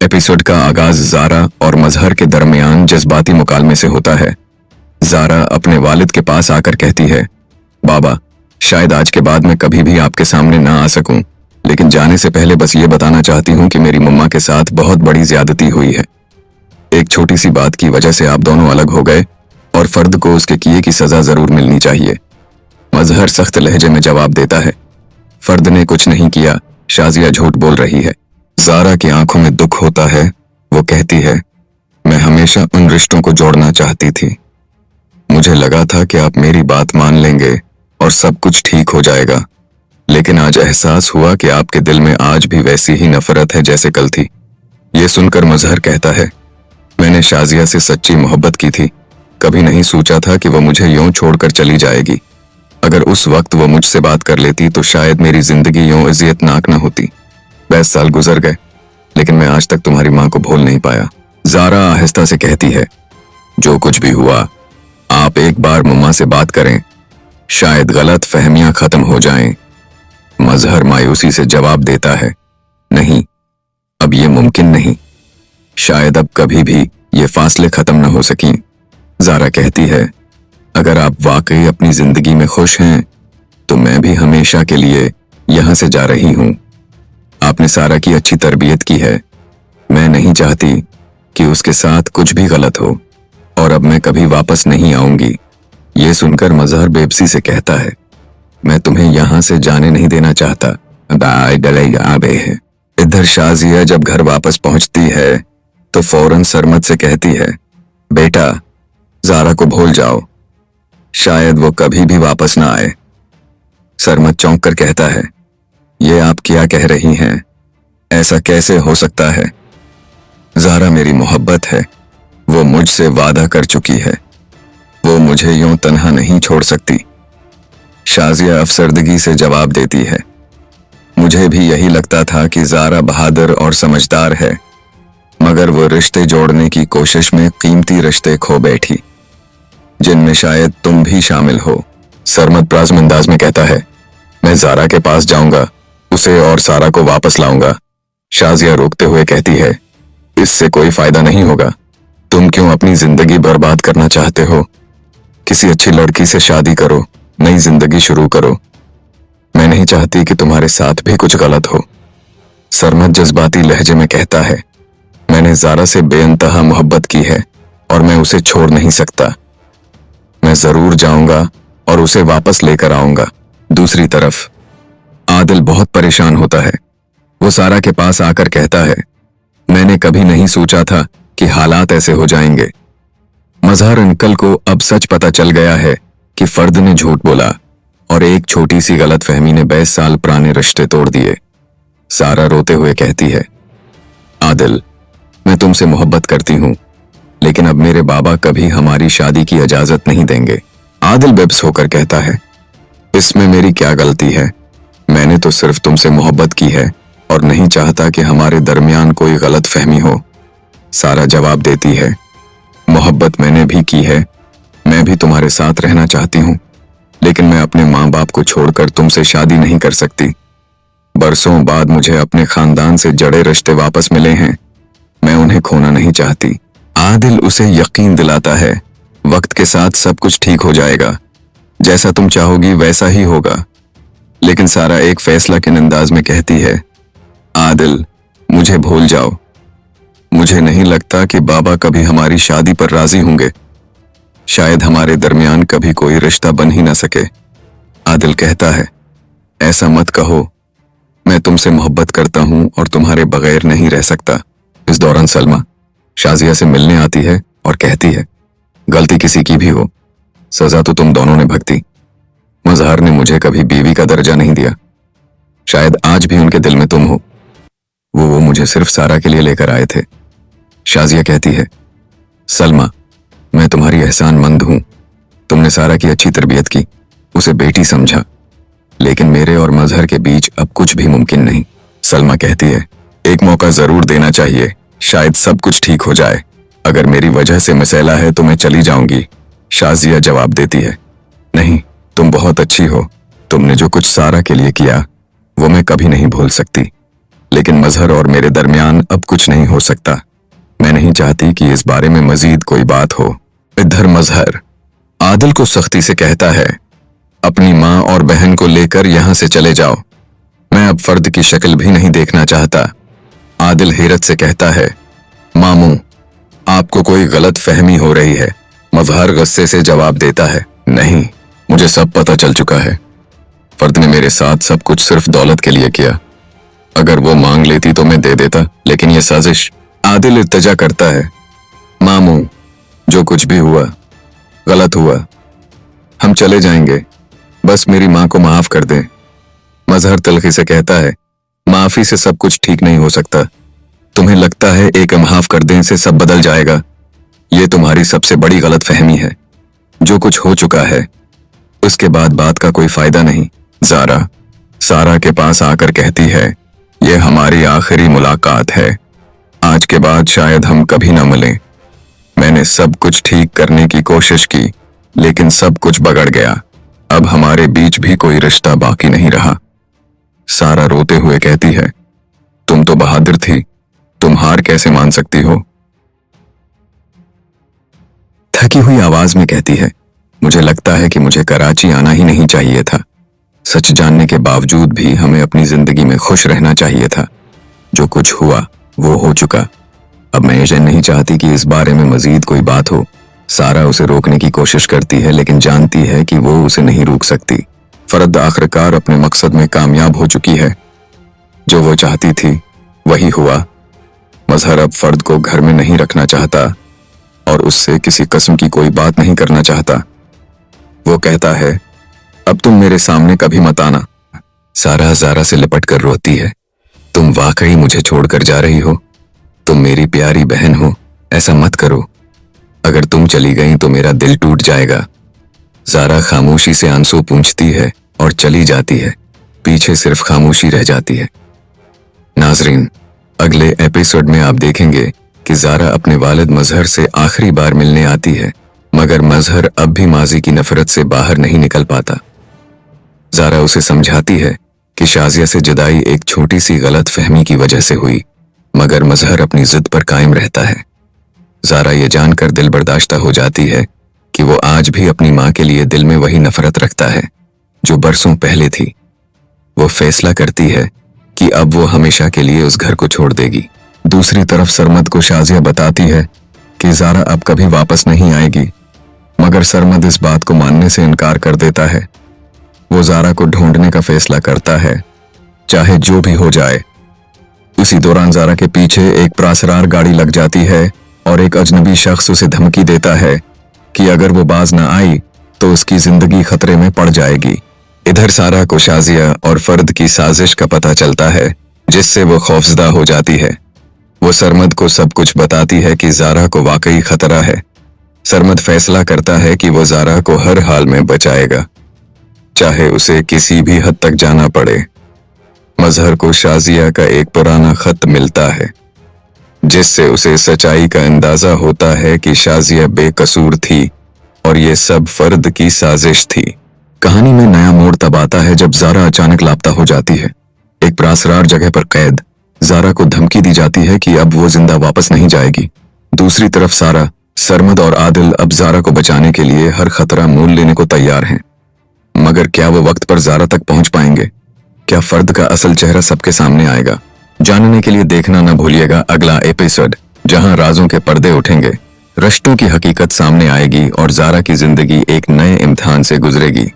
Episode का आगाज ज़ारा और मजहर के दरमियान जज्बाती मुकालमे से होता है। ज़ारा अपने वालिद के पास आकर कहती है, बाबा, शायद आज के बाद मैं कभी भी आपके सामने ना आ सकूं, लेकिन जाने से पहले बस ये बताना चाहती हूं कि मेरी मम्मा के साथ बहुत बड़ी ज्यादती हुई है। एक छोटी सी बात की वजह से आप दोनों अलग हो गए और फर्द को उसके किए की सजा जरूर मिलनी चाहिए। मजहर सख्त लहजे में जवाब देता है, फर्द ने कुछ नहीं किया, शाजिया झूठ बोल रही है। ज़ारा की आंखों में दुख होता है। वो कहती है, मैं हमेशा उन रिश्तों को जोड़ना चाहती थी। मुझे लगा था कि आप मेरी बात मान लेंगे और सब कुछ ठीक हो जाएगा, लेकिन आज एहसास हुआ कि आपके दिल में आज भी वैसी ही नफरत है जैसे कल थी। ये सुनकर मजहर कहता है, मैंने शाजिया से सच्ची मोहब्बत की थी, कभी नहीं सोचा था कि वो मुझे यूं छोड़कर चली जाएगी। अगर उस वक्त वो मुझसे बात कर लेती तो शायद मेरी जिंदगी यूं अजियतनाक न होती। 20 साल गुजर गए, लेकिन मैं आज तक तुम्हारी मां को भूल नहीं पाया। ज़ारा आहिस्ता से कहती है, जो कुछ भी हुआ, आप एक बार मम्मा से बात करें, शायद गलत फहमियां खत्म हो जाएं। मजहर मायूसी से जवाब देता है, नहीं, अब ये मुमकिन नहीं, शायद अब कभी भी ये फासले खत्म न हो सकें। ज़ारा कहती है, अगर आप वाकई अपनी जिंदगी में खुश हैं तो मैं भी हमेशा के लिए यहां से जा रही हूं। आपने सारा की अच्छी तरबियत की है, मैं नहीं चाहती कि उसके साथ कुछ भी गलत हो, और अब मैं कभी वापस नहीं आऊंगी। ये सुनकर मजहर बेबसी से कहता है, मैं तुम्हें यहां से जाने नहीं देना चाहता। इधर शाजिया जब घर वापस पहुंचती है तो फौरन सरमद से कहती है, बेटा, ज़ारा को भूल जाओ, शायद वो कभी भी वापस ना आए। सरमद चौंक कर कहता है, ये आप क्या कह रही हैं? ऐसा कैसे हो सकता है? ज़ारा मेरी मोहब्बत है, वो मुझसे वादा कर चुकी है, वो मुझे यूं तन्हा नहीं छोड़ सकती। शाजिया अफसरदगी से जवाब देती है, मुझे भी यही लगता था कि ज़ारा बहादुर और समझदार है, मगर वो रिश्ते जोड़ने की कोशिश में कीमती रिश्ते खो बैठी, जिनमें शायद तुम भी शामिल हो। सरमद प्राज़्म अंदाज में कहता है, मैं ज़ारा के पास जाऊंगा, उसे और सारा को वापस लाऊंगा। शाजिया रोकते हुए कहती है, इससे कोई फायदा नहीं होगा। तुम क्यों अपनी जिंदगी बर्बाद करना चाहते हो? किसी अच्छी लड़की से शादी करो, नई जिंदगी शुरू करो। मैं नहीं चाहती कि तुम्हारे साथ भी कुछ गलत हो। सरमद जज्बाती लहजे में कहता है, मैंने ज़ारा से बेइंतहा मोहब्बत की है और मैं उसे छोड़ नहीं सकता। मैं जरूर जाऊंगा और उसे वापस लेकर आऊंगा। दूसरी तरफ आदिल बहुत परेशान होता है। वो सारा के पास आकर कहता है, मैंने कभी नहीं सोचा था कि हालात ऐसे हो जाएंगे। मजहर अंकल को अब सच पता चल गया है कि फर्द ने झूठ बोला और एक छोटी सी गलतफहमी ने 20 साल पुराने रिश्ते तोड़ दिए। सारा रोते हुए कहती है, आदिल, मैं तुमसे मोहब्बत करती हूं, लेकिन अब मेरे बाबा कभी हमारी शादी की इजाजत नहीं देंगे। आदिल बेबस होकर कहता है, इसमें मेरी क्या गलती है? मैंने तो सिर्फ तुमसे मोहब्बत की है और नहीं चाहता कि हमारे दरमियान कोई गलत फहमी हो। सारा जवाब देती है, मोहब्बत मैंने भी की है, मैं भी तुम्हारे साथ रहना चाहती हूँ, लेकिन मैं अपने माँ बाप को छोड़कर तुमसे शादी नहीं कर सकती। बरसों बाद मुझे अपने खानदान से जड़े रिश्ते वापस मिले हैं, मैं उन्हें खोना नहीं चाहती। आदिल उसे यकीन दिलाता है, वक्त के साथ सब कुछ ठीक हो जाएगा, जैसा तुम चाहोगी वैसा ही होगा। लेकिन सारा एक फैसला के अंदाज में कहती है, आदिल, मुझे भूल जाओ। मुझे नहीं लगता कि बाबा कभी हमारी शादी पर राजी होंगे, शायद हमारे दरमियान कभी कोई रिश्ता बन ही ना सके। आदिल कहता है, ऐसा मत कहो, मैं तुमसे मोहब्बत करता हूं और तुम्हारे बगैर नहीं रह सकता। इस दौरान सलमा शाजिया से मिलने आती है और कहती है, गलती किसी की भी हो, सजा तो तुम दोनों ने भुगती। मजहर ने मुझे कभी बीवी का दर्जा नहीं दिया, शायद आज भी उनके दिल में तुम हो। वो मुझे सिर्फ सारा के लिए लेकर आए थे। शाजिया कहती है, सलमा, मैं तुम्हारी एहसानमंद हूं, तुमने सारा की अच्छी तरबियत की, उसे बेटी समझा, लेकिन मेरे और मजहर के बीच अब कुछ भी मुमकिन नहीं। सलमा कहती है, एक मौका जरूर देना चाहिए, शायद सब कुछ ठीक हो जाए। अगर मेरी वजह से मसला है तो मैं चली जाऊंगी। शाजिया जवाब देती है, नहीं, तुम बहुत अच्छी हो, तुमने जो कुछ सारा के लिए किया वो मैं कभी नहीं भूल सकती। लेकिन मजहर और मेरे दरमियान अब कुछ नहीं हो सकता। मैं नहीं चाहती कि इस बारे में मजीद कोई बात हो। इधर मजहर आदिल को सख्ती से कहता है, अपनी माँ और बहन को लेकर यहां से चले जाओ। मैं अब फर्द की शक्ल भी नहीं देखना चाहता। आदिल हैरत से कहता है, मामू, आपको कोई गलत फहमी हो रही है। मजहर गुस्से से जवाब देता है, नहीं, मुझे सब पता चल चुका है। फर्द ने मेरे साथ सब कुछ सिर्फ दौलत के लिए किया। अगर वो मांग लेती तो मैं दे देता, लेकिन ये साजिश। आदिल इल्तिजा करता है, मामू, जो कुछ भी हुआ गलत हुआ। हम चले जाएंगे, बस मेरी माँ को माफ कर दें। मजहर तलखी से कहता है, माफी से सब कुछ ठीक नहीं हो सकता। तुम्हें लगता है एक माफ कर दें से सब बदल जाएगा। ये तुम्हारी सबसे बड़ी गलत फहमी है। जो कुछ हो चुका है उसके बाद बात का कोई फायदा नहीं। ज़ारा सारा के पास आकर कहती है, ये हमारी आखिरी मुलाकात है। आज के बाद शायद हम कभी ना मिलें। मैंने सब कुछ ठीक करने की कोशिश की, लेकिन सब कुछ बिगड़ गया। अब हमारे बीच भी कोई रिश्ता बाकी नहीं रहा। सारा रोते हुए कहती है, तुम तो बहादुर थी, तुम हार कैसे मान सकती हो? थकी हुई आवाज में कहती है, मुझे लगता है कि मुझे कराची आना ही नहीं चाहिए था। सच जानने के बावजूद भी हमें अपनी जिंदगी में खुश रहना चाहिए था। जो कुछ हुआ वो हो चुका। अब मैं ये नहीं चाहती कि इस बारे में मजीद कोई बात हो। सारा उसे रोकने की कोशिश करती है, लेकिन जानती है कि वो उसे नहीं रोक सकती। फर्द आखिरकार अपने मकसद में कामयाब हो चुकी है। जो वो चाहती थी वही हुआ। मजहर अब फर्द को घर में नहीं रखना चाहता और उससे किसी किस्म की कोई बात नहीं करना चाहता। वो कहता है, अब तुम मेरे सामने कभी मत आना। सारा ज़ारा से लिपट कर रोती है, तुम वाकई मुझे छोड़कर जा रही हो? तुम मेरी प्यारी बहन हो, ऐसा मत करो। अगर तुम चली गई तो मेरा दिल टूट जाएगा। ज़ारा खामोशी से आंसू पूंछती है और चली जाती है। पीछे सिर्फ खामोशी रह जाती है। नाजरीन, अगले एपिसोड में आप देखेंगे कि ज़ारा अपने वालिद मजहर से आखिरी बार मिलने आती है, मगर मजहर अब भी माजी की नफरत से बाहर नहीं निकल पाता। ज़ारा उसे समझाती है कि शाजिया से जुदाई एक छोटी सी गलत फहमी की वजह से हुई, मगर मजहर अपनी जिद पर कायम रहता है। ज़ारा ये जानकर दिल बर्दाश्ता हो जाती है कि वो आज भी अपनी माँ के लिए दिल में वही नफरत रखता है जो बरसों पहले थी। वो फैसला करती है कि अब वो हमेशा के लिए उस घर को छोड़ देगी। दूसरी तरफ सरमद को शाजिया बताती है कि ज़ारा अब कभी वापस नहीं आएगी, मगर सरमद इस बात को मानने से इनकार कर देता है। वो ज़ारा को ढूंढने का फैसला करता है, चाहे जो भी हो जाए। उसी दौरान ज़ारा के पीछे एक प्रासरार गाड़ी लग जाती है और एक अजनबी शख्स उसे धमकी देता है कि अगर वो बाज ना आई तो उसकी जिंदगी खतरे में पड़ जाएगी। इधर सारा को शाजिया और फर्द की साजिश का पता चलता है, जिससे वो खौफजदा हो जाती है। वो सरमद को सब कुछ बताती है कि ज़ारा को वाकई खतरा है। सरमद फैसला करता है कि वो ज़ारा को हर हाल में बचाएगा, चाहे उसे किसी भी हद तक जाना पड़े। मजहर को शाजिया का एक पुराना खत मिलता है, जिससे उसे सच्चाई का अंदाजा होता है कि शाजिया बेकसूर थी और ये सब फर्द की साजिश थी। कहानी में नया मोड़ तब आता है जब ज़ारा अचानक लापता हो जाती है। एक प्रासरार जगह पर कैद ज़ारा को धमकी दी जाती है कि अब वो जिंदा वापस नहीं जाएगी। दूसरी तरफ सारा, सरमद और आदिल अब ज़ारा को बचाने के लिए हर खतरा मोल लेने को तैयार हैं। मगर क्या वो वक्त पर ज़ारा तक पहुंच पाएंगे? क्या फर्द का असल चेहरा सबके सामने आएगा? जानने के लिए देखना न भूलिएगा अगला एपिसोड, जहां राजों के पर्दे उठेंगे, रिश्तों की हकीकत सामने आएगी और ज़ारा की जिंदगी एक नए इम्तिहान से गुजरेगी।